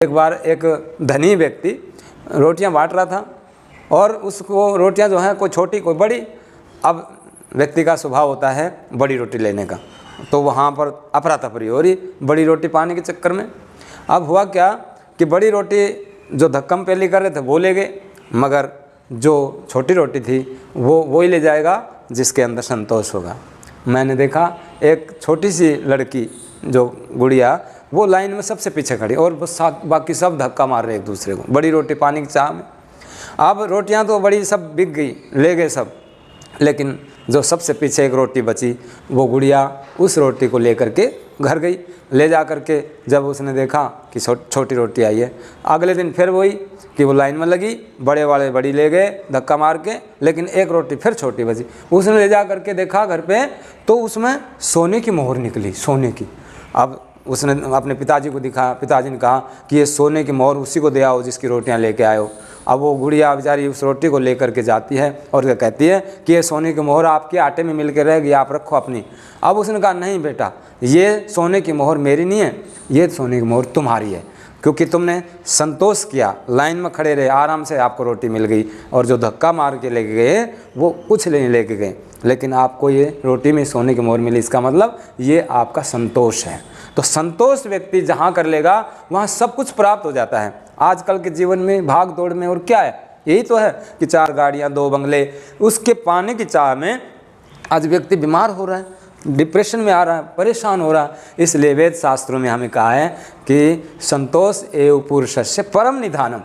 एक बार एक धनी व्यक्ति रोटियां बांट रहा था और उसको रोटियां जो हैं कोई छोटी कोई बड़ी। अब व्यक्ति का स्वभाव होता है बड़ी रोटी लेने का, तो वहाँ पर अफरा तफरी हो रही बड़ी रोटी पाने के चक्कर में। अब हुआ क्या कि बड़ी रोटी जो धक्कम पेली कर रहे थे वो ले गए, मगर जो छोटी रोटी थी वो ही ले जाएगा जिसके अंदर संतोष होगा। मैंने देखा एक छोटी सी लड़की जो गुड़िया वो लाइन में सबसे पीछे खड़ी और बस बाकी सब धक्का मार रहे एक दूसरे को बड़ी रोटी पाने की चाह में। अब रोटियां तो बड़ी सब बिक गई, ले गए सब, लेकिन जो सबसे पीछे एक रोटी बची वो गुड़िया उस रोटी को लेकर के घर गई। ले जा कर के जब उसने देखा कि छोटी रोटी आई है, अगले दिन फिर वही कि वो लाइन में लगी, बड़े वाले बड़ी ले गए धक्का मार के, लेकिन एक रोटी फिर छोटी बची। उसने ले जा करके देखा घर पे तो उसमें सोने की मोहर निकली, सोने की। अब उसने अपने पिताजी को दिखाया, पिताजी ने कहा कि ये सोने की मोहर उसी को दे आओ जिसकी रोटियां लेके आए हो। अब वो गुड़िया बेचारी उस रोटी को लेकर के जाती है और क्या कहती है कि ये सोने की मोहर आपके आटे में मिल के रहेगी, आप रखो अपनी। अब उसने कहा नहीं बेटा, ये सोने की मोहर मेरी नहीं है, ये सोने की मोहर तुम्हारी है, क्योंकि तुमने संतोष किया, लाइन में खड़े रहे, आराम से आपको रोटी मिल गई, और जो धक्का मार के लेके गए वो कुछ नहीं लेके गए, लेकिन आपको ये रोटी में सोने की मोहर मिली। इसका मतलब ये आपका संतोष है। तो संतोष व्यक्ति जहाँ कर लेगा वहाँ सब कुछ प्राप्त हो जाता है। आजकल के जीवन में भाग दौड़ में और क्या है, यही तो है कि 4 गाड़ियाँ 2 बंगले, उसके पाने की चाह में आज व्यक्ति बीमार हो रहा है, डिप्रेशन में आ रहा है, परेशान हो रहा है। इसलिए वेद शास्त्रों में हमें कहा है कि संतोष एव पुरुषस्य परम निधानम।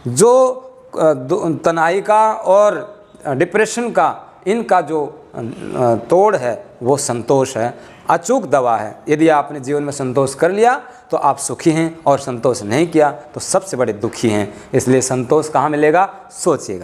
जो तनाई का और डिप्रेशन का इनका जो तोड़ है वो संतोष है, अचूक दवा है। यदि आपने जीवन में संतोष कर लिया तो आप सुखी हैं, और संतोष नहीं किया तो सबसे बड़े दुखी हैं। इसलिए संतोष कहाँ मिलेगा, सोचिएगा।